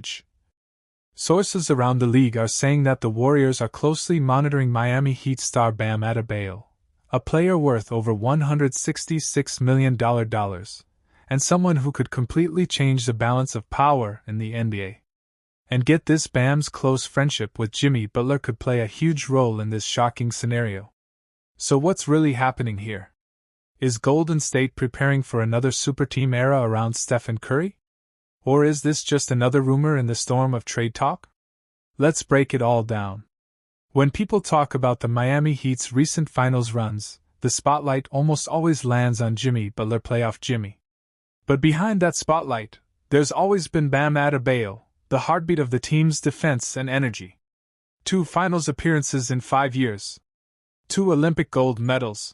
huge. Sources around the league are saying that the Warriors are closely monitoring Miami Heat star Bam Adebayo, a player worth over $166 million, and someone who could completely change the balance of power in the NBA. And get this, Bam's close friendship with Jimmy Butler could play a huge role in this shocking scenario. So what's really happening here? Is Golden State preparing for another super team era around Steph and Curry? Or is this just another rumor in the storm of trade talk? Let's break it all down. When people talk about the Miami Heat's recent finals runs, the spotlight almost always lands on Jimmy Butler, playoff Jimmy. But behind that spotlight, there's always been Bam Adebayo, the heartbeat of the team's defense and energy. 2 finals appearances in 5 years. 2 Olympic gold medals.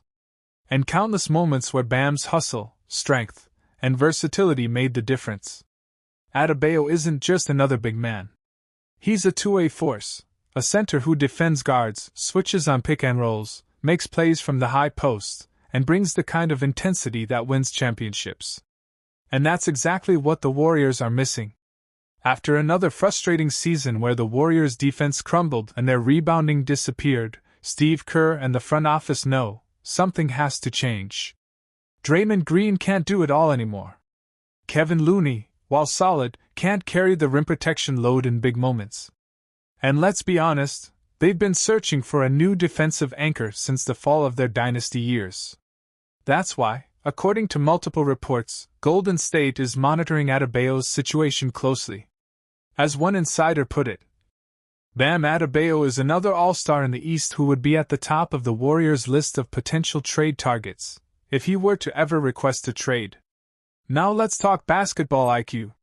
And countless moments where Bam's hustle, strength, and versatility made the difference. Adebayo isn't just another big man. He's a two-way force, a center who defends guards, switches on pick and rolls, makes plays from the high post, and brings the kind of intensity that wins championships. And that's exactly what the Warriors are missing. After another frustrating season where the Warriors' defense crumbled and their rebounding disappeared, Steve Kerr and the front office know something has to change. Draymond Green can't do it all anymore. Kevin Looney, while solid, can't carry the rim protection load in big moments. And let's be honest, they've been searching for a new defensive anchor since the fall of their dynasty years. That's why, according to multiple reports, Golden State is monitoring Adebayo's situation closely. As one insider put it, Bam Adebayo is another all-star in the East who would be at the top of the Warriors' list of potential trade targets, if he were to ever request a trade. Now let's talk basketball IQ.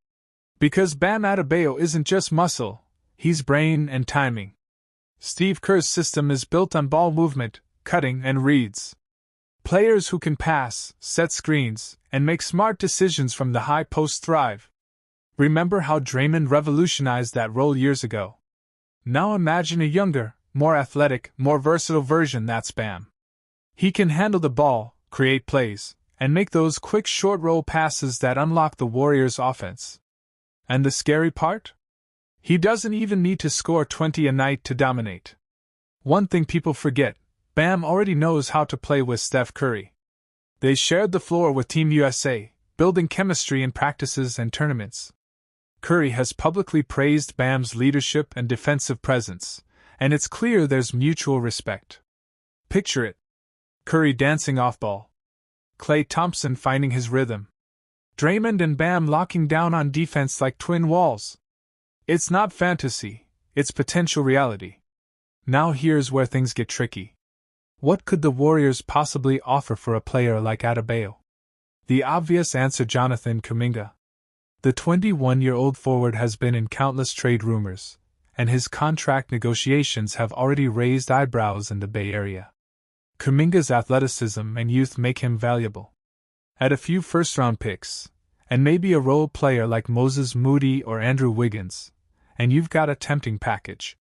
Because Bam Adebayo isn't just muscle, he's brain and timing. Steve Kerr's system is built on ball movement, cutting, and reads. Players who can pass, set screens, and make smart decisions from the high post thrive. Remember how Draymond revolutionized that role years ago? Now imagine a younger, more athletic, more versatile version. That's Bam. He can handle the ball, create plays, and make those quick short roll passes that unlock the Warriors' offense. And the scary part? He doesn't even need to score 20 a night to dominate. One thing people forget, Bam already knows how to play with Steph Curry. They shared the floor with Team USA, building chemistry in practices and tournaments. Curry has publicly praised Bam's leadership and defensive presence, and it's clear there's mutual respect. Picture it. Curry dancing off ball. Klay Thompson finding his rhythm. Draymond and Bam locking down on defense like twin walls. It's not fantasy, it's potential reality. Now here's where things get tricky. What could the Warriors possibly offer for a player like Adebayo? The obvious answer: Jonathan Kuminga. The 21-year-old forward has been in countless trade rumors, and his contract negotiations have already raised eyebrows in the Bay Area. Kuminga's athleticism and youth make him valuable. Add a few first-round picks, and maybe a role player like Moses Moody or Andrew Wiggins, and you've got a tempting package.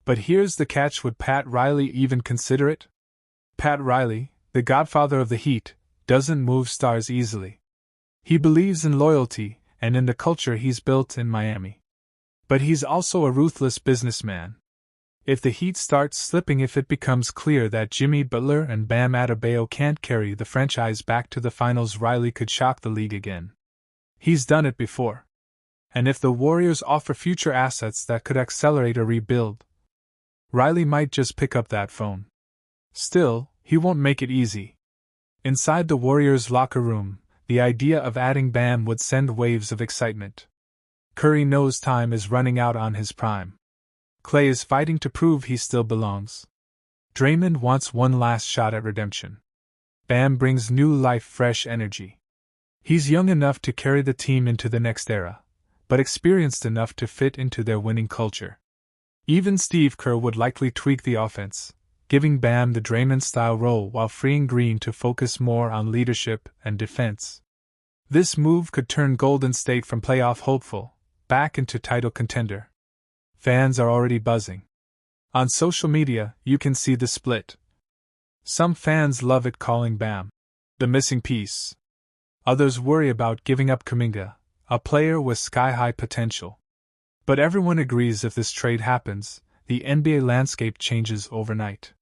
But here's the catch: would Pat Riley even consider it? Pat Riley, the godfather of the Heat, doesn't move stars easily. He believes in loyalty and in the culture he's built in Miami. But he's also a ruthless businessman. If the Heat starts slipping, if it becomes clear that Jimmy Butler and Bam Adebayo can't carry the franchise back to the finals, Riley could shock the league again. He's done it before. And if the Warriors offer future assets that could accelerate a rebuild, Riley might just pick up that phone. Still, he won't make it easy. Inside the Warriors' locker room, the idea of adding Bam would send waves of excitement. Curry knows time is running out on his prime. Klay is fighting to prove he still belongs. Draymond wants one last shot at redemption. Bam brings new life, fresh energy. He's young enough to carry the team into the next era, but experienced enough to fit into their winning culture. Even Steve Kerr would likely tweak the offense, giving Bam the Draymond-style role while freeing Green to focus more on leadership and defense. This move could turn Golden State from playoff hopeful back into title contender. Fans are already buzzing. On social media, you can see the split. Some fans love it, calling Bam the missing piece. Others worry about giving up Kuminga, a player with sky-high potential. But everyone agrees if this trade happens, the NBA landscape changes overnight.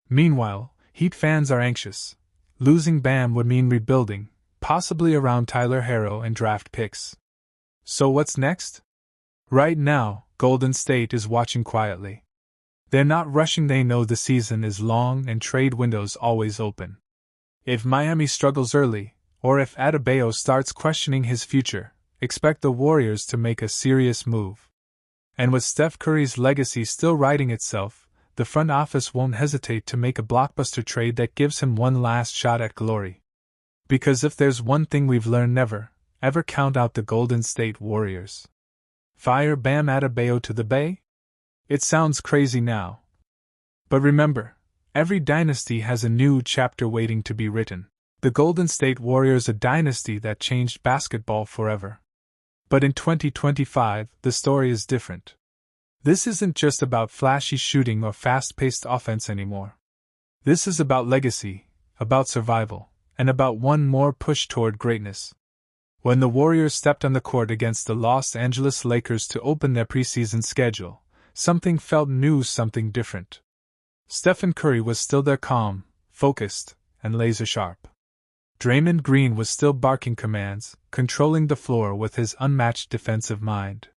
Meanwhile, Heat fans are anxious. Losing Bam would mean rebuilding, possibly around Tyler Herro and draft picks. So what's next? Right now, Golden State is watching quietly. They're not rushing, they know the season is long and trade windows always open. If Miami struggles early, or if Adebayo starts questioning his future, expect the Warriors to make a serious move. And with Steph Curry's legacy still writing itself, the front office won't hesitate to make a blockbuster trade that gives him one last shot at glory. Because if there's one thing we've learned, never, ever count out the Golden State Warriors. Fire Bam Adebayo to the Bay? It sounds crazy now. But remember, every dynasty has a new chapter waiting to be written. The Golden State Warriors, a dynasty that changed basketball forever. But in 2025, the story is different. This isn't just about flashy shooting or fast-paced offense anymore. This is about legacy, about survival, and about one more push toward greatness. When the Warriors stepped on the court against the Los Angeles Lakers to open their preseason schedule, something felt new, something different. Stephen Curry was still there, calm, focused, and laser-sharp. Draymond Green was still barking commands, controlling the floor with his unmatched defensive mind.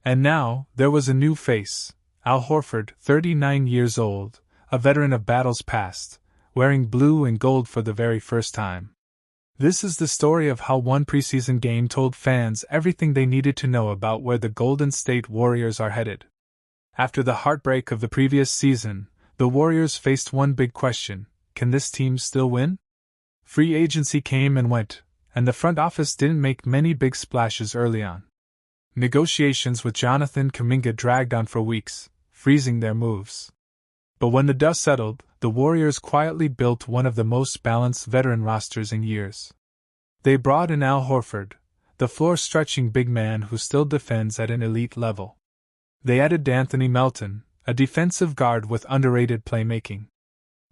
And now, there was a new face, Al Horford, 39 years old, a veteran of battles past, wearing blue and gold for the very first time. This is the story of how one preseason game told fans everything they needed to know about where the Golden State Warriors are headed. After the heartbreak of the previous season, the Warriors faced one big question: can this team still win? Free agency came and went, and the front office didn't make many big splashes early on. Negotiations with Jonathan Kuminga dragged on for weeks, freezing their moves. But when the dust settled, the Warriors quietly built one of the most balanced veteran rosters in years. They brought in Al Horford, the floor-stretching big man who still defends at an elite level. They added D'Anthony Melton, a defensive guard with underrated playmaking.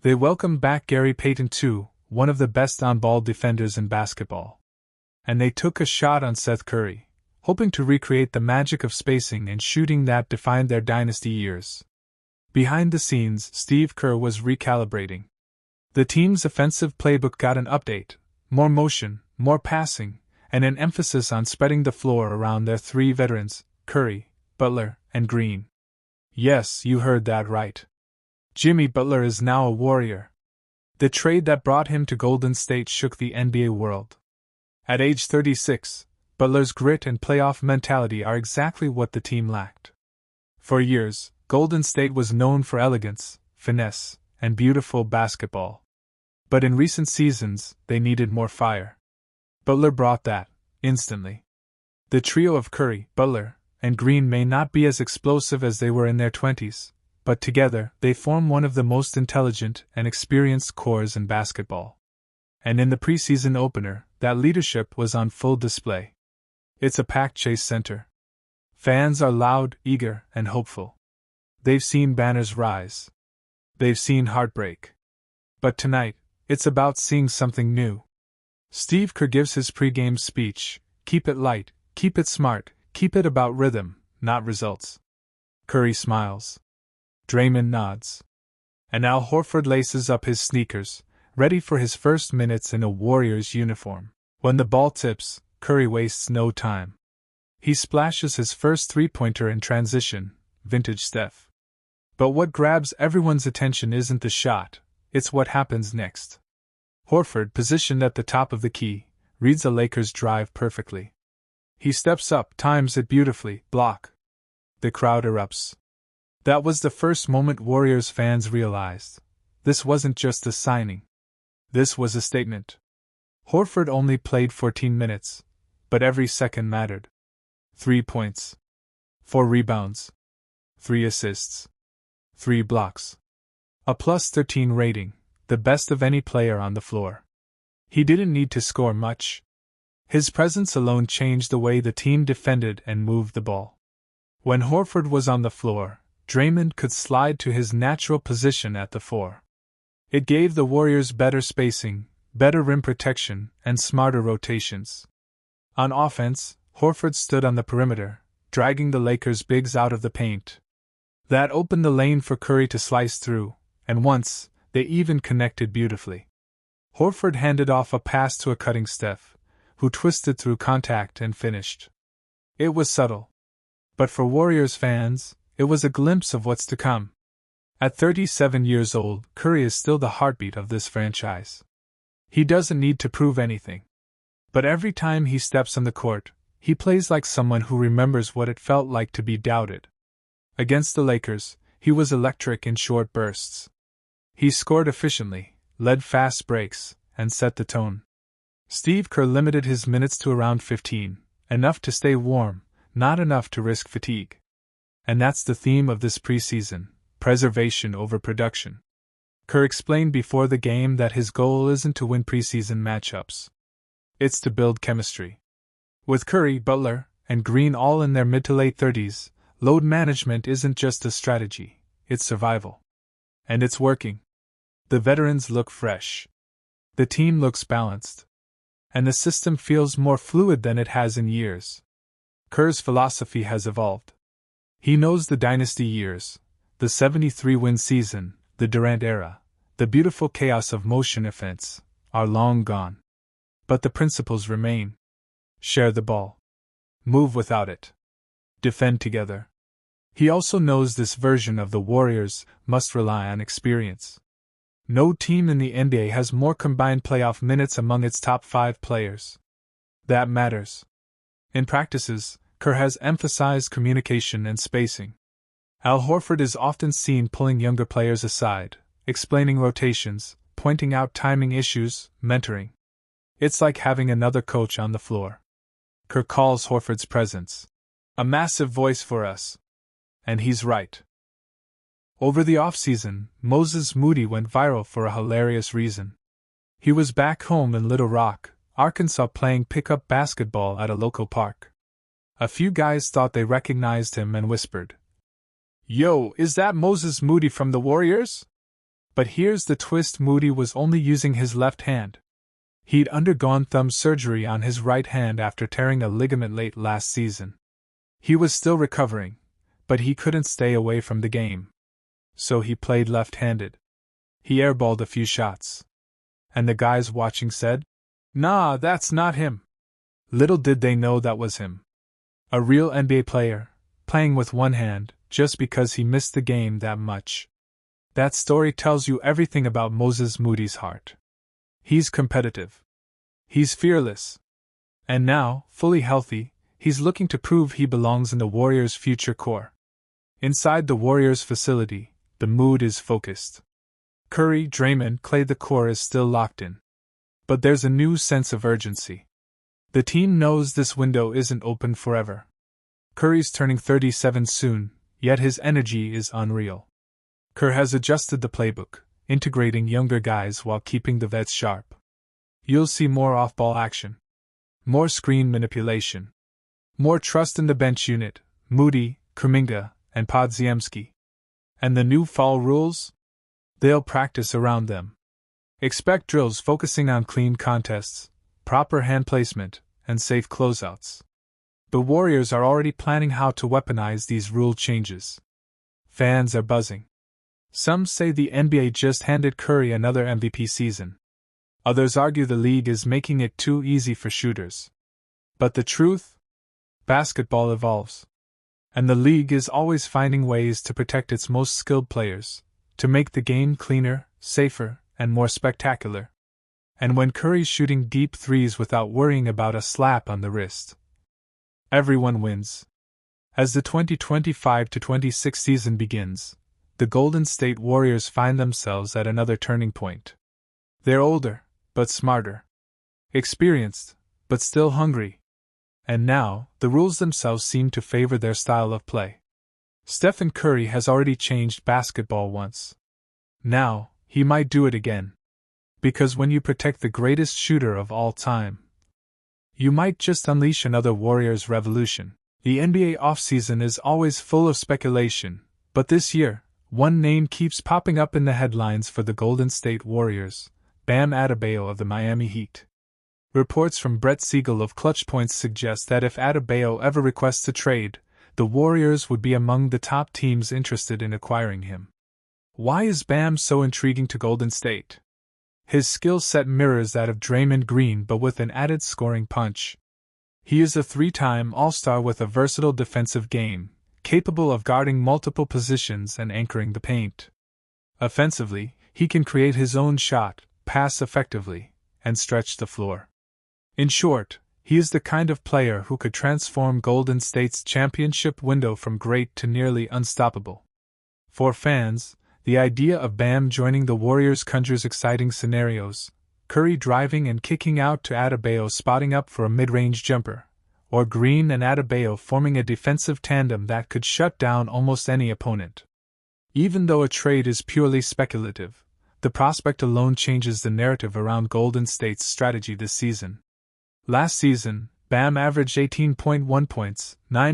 They welcomed back Gary Payton II, one of the best on-ball defenders in basketball. And they took a shot on Seth Curry, hoping to recreate the magic of spacing and shooting that defined their dynasty years. Behind the scenes, Steve Kerr was recalibrating. The team's offensive playbook got an update: more motion, more passing, and an emphasis on spreading the floor around their three veterans, Curry, Butler, and Green. Yes, you heard that right. Jimmy Butler is now a Warrior. The trade that brought him to Golden State shook the NBA world. At age 36, Butler's grit and playoff mentality are exactly what the team lacked. For years, Golden State was known for elegance, finesse, and beautiful basketball. But in recent seasons, they needed more fire. Butler brought that, instantly. The trio of Curry, Butler, and Green may not be as explosive as they were in their 20s, but together they form one of the most intelligent and experienced cores in basketball. And in the preseason opener, that leadership was on full display. It's a packed Chase Center. Fans are loud, eager, and hopeful. They've seen banners rise. They've seen heartbreak. But tonight, it's about seeing something new. Steve Kerr gives his pregame speech: keep it light, keep it smart, keep it about rhythm, not results. Curry smiles. Draymond nods. And Al Horford laces up his sneakers, ready for his first minutes in a Warriors uniform. When the ball tips, Curry wastes no time. He splashes his first three-pointer in transition, vintage Steph. But what grabs everyone's attention isn't the shot, it's what happens next. Horford, positioned at the top of the key, reads a Lakers drive perfectly. He steps up, times it beautifully, block. The crowd erupts. That was the first moment Warriors fans realized. This wasn't just a signing. This was a statement. Horford only played 14 minutes, but every second mattered. 3 points. 4 rebounds. 3 assists. 3 blocks. A +13 rating, the best of any player on the floor. He didn't need to score much. His presence alone changed the way the team defended and moved the ball. When Horford was on the floor, Draymond could slide to his natural position at the 4. It gave the Warriors better spacing, better rim protection, and smarter rotations. On offense, Horford stood on the perimeter, dragging the Lakers' bigs out of the paint. That opened the lane for Curry to slice through, and once, they even connected beautifully. Horford handed off a pass to a cutting Steph, who twisted through contact and finished. It was subtle. But for Warriors fans, it was a glimpse of what's to come. At 37 years old, Curry is still the heartbeat of this franchise. He doesn't need to prove anything. But every time he steps on the court, he plays like someone who remembers what it felt like to be doubted. Against the Lakers, he was electric in short bursts. He scored efficiently, led fast breaks, and set the tone. Steve Kerr limited his minutes to around 15, enough to stay warm, not enough to risk fatigue. And that's the theme of this preseason: preservation over production. Kerr explained before the game that his goal isn't to win preseason matchups. It's to build chemistry. With Curry, Butler, and Green all in their mid to late 30s, load management isn't just a strategy, it's survival. And it's working. The veterans look fresh. The team looks balanced. And the system feels more fluid than it has in years. Kerr's philosophy has evolved. He knows the dynasty years, the 73-win season, the Durant era, the beautiful chaos of motion offense, are long gone. But the principles remain. Share the ball. Move without it. Defend together. He also knows this version of the Warriors must rely on experience. No team in the NBA has more combined playoff minutes among its top 5 players. That matters. In practices, Kerr has emphasized communication and spacing. Al Horford is often seen pulling younger players aside, explaining rotations, pointing out timing issues, mentoring. It's like having another coach on the floor. Kerr calls Horford's presence a massive voice for us. And he's right. Over the offseason, Moses Moody went viral for a hilarious reason. He was back home in Little Rock, Arkansas, playing pickup basketball at a local park. A few guys thought they recognized him and whispered, "Yo, is that Moses Moody from the Warriors?" But here's the twist: Moody was only using his left hand. He'd undergone thumb surgery on his right hand after tearing a ligament late last season. He was still recovering, but he couldn't stay away from the game. So he played left-handed. He airballed a few shots. And the guys watching said, "Nah, that's not him." Little did they know that was him. A real NBA player, playing with one hand, just because he missed the game that much. That story tells you everything about Moses Moody's heart. He's competitive. He's fearless. And now, fully healthy, he's looking to prove he belongs in the Warriors' future core. Inside the Warriors' facility, the mood is focused. Curry, Draymond, Klay, the core is still locked in. But there's a new sense of urgency. The team knows this window isn't open forever. Curry's turning 37 soon, yet his energy is unreal. Kerr has adjusted the playbook, integrating younger guys while keeping the vets sharp. You'll see more off-ball action. More screen manipulation. More trust in the bench unit: Moody, Kuminga, and Podziemski. And the new foul rules? They'll practice around them. Expect drills focusing on clean contests, proper hand placement, and safe closeouts. The Warriors are already planning how to weaponize these rule changes. Fans are buzzing. Some say the NBA just handed Curry another MVP season. Others argue the league is making it too easy for shooters. But the truth? Basketball evolves. And the league is always finding ways to protect its most skilled players, to make the game cleaner, safer, and more spectacular. And when Curry's shooting deep threes without worrying about a slap on the wrist, everyone wins. As the 2025-26 season begins, the Golden State Warriors find themselves at another turning point. They're older, but smarter. Experienced, but still hungry. And now, the rules themselves seem to favor their style of play. Stephen Curry has already changed basketball once. Now, he might do it again. Because when you protect the greatest shooter of all time, you might just unleash another Warriors revolution. The NBA offseason is always full of speculation, but this year, one name keeps popping up in the headlines for the Golden State Warriors: Bam Adebayo of the Miami Heat. Reports from Brett Siegel of Clutch Points suggest that if Adebayo ever requests a trade, the Warriors would be among the top teams interested in acquiring him. Why is Bam so intriguing to Golden State? His skill set mirrors that of Draymond Green but with an added scoring punch. He is a three-time All-Star with a versatile defensive game, capable of guarding multiple positions and anchoring the paint. Offensively, he can create his own shot, pass effectively, and stretch the floor. In short, he is the kind of player who could transform Golden State's championship window from great to nearly unstoppable. For fans, the idea of Bam joining the Warriors conjures exciting scenarios: Curry driving and kicking out to Adebayo spotting up for a mid-range jumper, or Green and Adebayo forming a defensive tandem that could shut down almost any opponent. Even though a trade is purely speculative, the prospect alone changes the narrative around Golden State's strategy this season. Last season, Bam averaged 18.1 points, 9